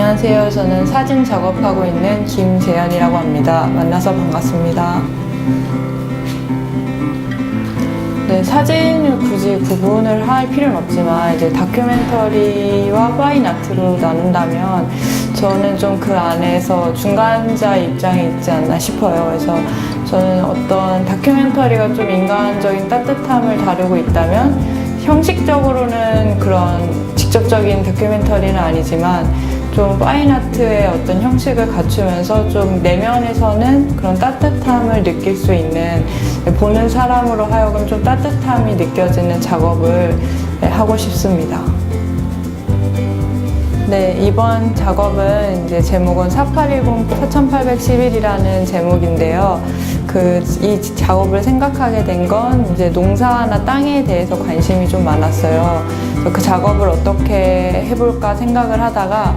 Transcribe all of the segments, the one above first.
안녕하세요. 저는 사진 작업하고 있는 김재현이라고 합니다. 만나서 반갑습니다. 네, 사진을 굳이 구분을 할 필요는 없지만 이제 다큐멘터리와 파인 아트로 나눈다면 저는 좀 그 안에서 중간자 입장에 있지 않나 싶어요. 그래서 저는 어떤 다큐멘터리가 좀 인간적인 따뜻함을 다루고 있다면 형식적으로는 그런 직접적인 다큐멘터리는 아니지만 좀 파인 아트의 어떤 형식을 갖추면서 좀 내면에서는 그런 따뜻함을 느낄 수 있는, 보는 사람으로 하여금 좀 따뜻함이 느껴지는 작업을 하고 싶습니다. 네, 이번 작업은 이제 제목은 4810 4811이라는 제목인데요. 이 작업을 생각하게 된 건 이제 농사나 땅에 대해서 관심이 좀 많았어요. 그래서 그 작업을 어떻게 해볼까 생각을 하다가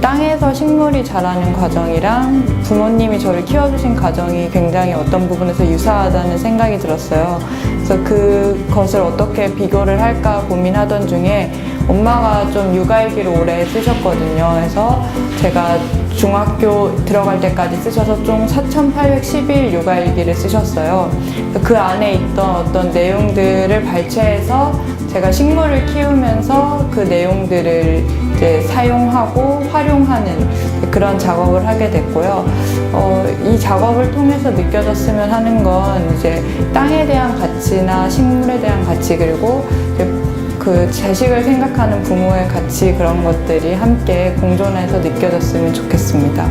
땅에서 식물이 자라는 과정이랑 부모님이 저를 키워주신 과정이 굉장히 어떤 부분에서 유사하다는 생각이 들었어요. 그래서 그것을 어떻게 비교를 할까 고민하던 중에 엄마가 좀 육아일기를 오래 쓰셨거든요. 그래서 제가 중학교 들어갈 때까지 쓰셔서 총 4,810일 육아일기를 쓰셨어요. 그 안에 있던 어떤 내용들을 발췌해서 제가 식물을 키우면서 그 내용들을 이제 사용하고 활용하는 그런 작업을 하게 됐고요. 이 작업을 통해서 느껴졌으면 하는 건 이제 땅에 대한 가치나 식물에 대한 가치, 그리고 그 자식을 생각하는 부모의 가치, 그런 것들이 함께 공존해서 느껴졌으면 좋겠습니다.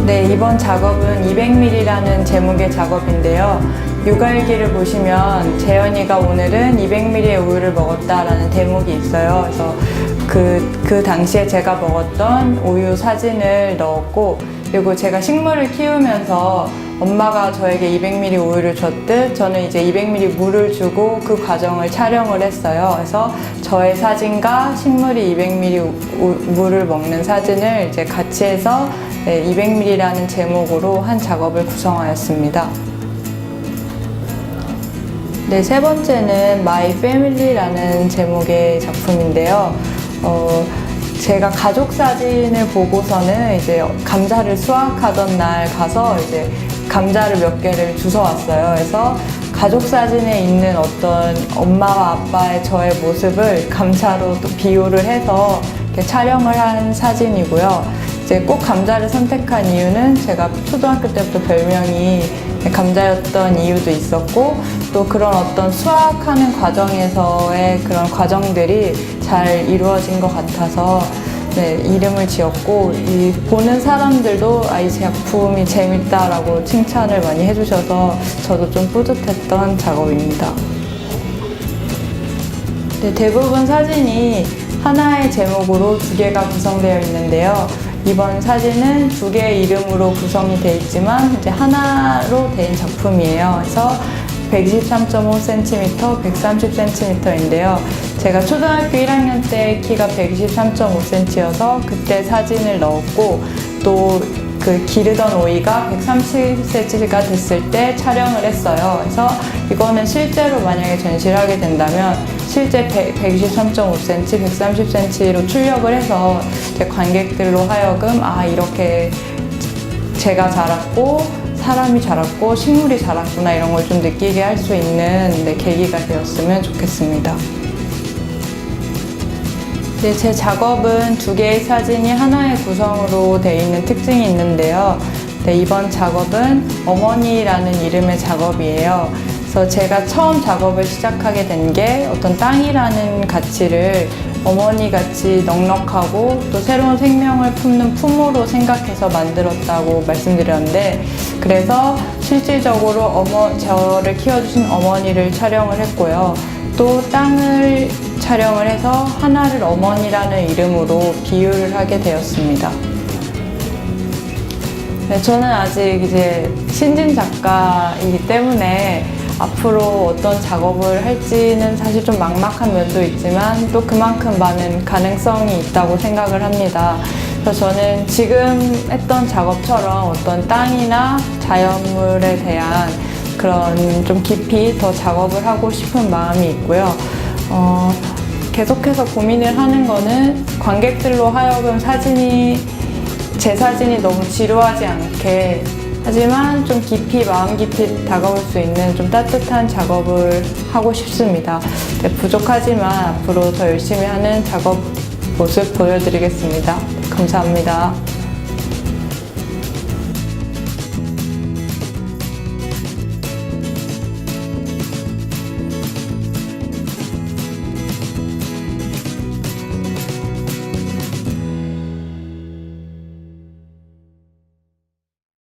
네, 이번 작업은 200ml라는 제목의 작업인데요. 육아일기를 보시면 재현이가 오늘은 200ml의 우유를 먹었다라는 대목이 있어요. 그래서 그 당시에 제가 먹었던 우유 사진을 넣었고, 그리고 제가 식물을 키우면서 엄마가 저에게 200ml 우유를 줬듯 저는 이제 200ml 물을 주고 그 과정을 촬영을 했어요. 그래서 저의 사진과 식물이 200ml 물을 먹는 사진을 이제 같이 해서 200ml라는 제목으로 한 작업을 구성하였습니다. 네, 세 번째는 My Family라는 제목의 작품인데요. 제가 가족 사진을 보고서는 이제 감자를 수확하던 날 가서 이제 감자를 몇 개를 주워 왔어요. 그래서 가족 사진에 있는 어떤 엄마와 아빠의 저의 모습을 감자로 또 비유를 해서 이렇게 촬영을 한 사진이고요. 이제 꼭 감자를 선택한 이유는 제가 초등학교 때부터 별명이 감자였던 이유도 있었고, 또 그런 어떤 수확하는 과정에서의 그런 과정들이 잘 이루어진 것 같아서 이름을 지었고, 이 보는 사람들도 이 작품이 재밌다라고 칭찬을 많이 해주셔서 저도 좀 뿌듯했던 작업입니다. 네, 대부분 사진이 하나의 제목으로 두 개가 구성되어 있는데요. 이번 사진은 두 개의 이름으로 구성이 되어 있지만 이제 하나로 된 작품이에요. 그래서 123.5cm, 130cm인데요. 제가 초등학교 1학년 때 키가 123.5cm여서 그때 사진을 넣었고, 또 그 기르던 오이가 130cm가 됐을 때 촬영을 했어요. 그래서 이거는 실제로 만약에 전시를 하게 된다면 실제 123.5cm, 130cm로 출력을 해서 관객들로 하여금 이렇게 제가 자랐고 사람이 자랐고 식물이 자랐구나, 이런 걸 좀 느끼게 할 수 있는 계기가 되었으면 좋겠습니다. 네, 제 작업은 두 개의 사진이 하나의 구성으로 되어 있는 특징이 있는데요. 네, 이번 작업은 어머니라는 이름의 작업이에요. 그래서 제가 처음 작업을 시작하게 된 게 어떤 땅이라는 가치를 어머니같이 넉넉하고 또 새로운 생명을 품는 품으로 생각해서 만들었다고 말씀드렸는데, 그래서 실질적으로 저를 키워주신 어머니를 촬영을 했고요. 또 땅을 촬영을 해서 하나를 어머니라는 이름으로 비유를 하게 되었습니다. 네, 저는 아직 이제 신진 작가이기 때문에 앞으로 어떤 작업을 할지는 사실 좀 막막한 면도 있지만 또 그만큼 많은 가능성이 있다고 생각을 합니다. 그래서 저는 지금 했던 작업처럼 어떤 땅이나 자연물에 대한 그런 좀 깊이 더 작업을 하고 싶은 마음이 있고요. 계속해서 고민을 하는 거는 관객들로 하여금 제 사진이 너무 지루하지 않게, 하지만 좀 깊이, 마음 깊이 다가올 수 있는 좀 따뜻한 작업을 하고 싶습니다. 네, 부족하지만 앞으로 더 열심히 하는 작업 모습 보여드리겠습니다. 감사합니다.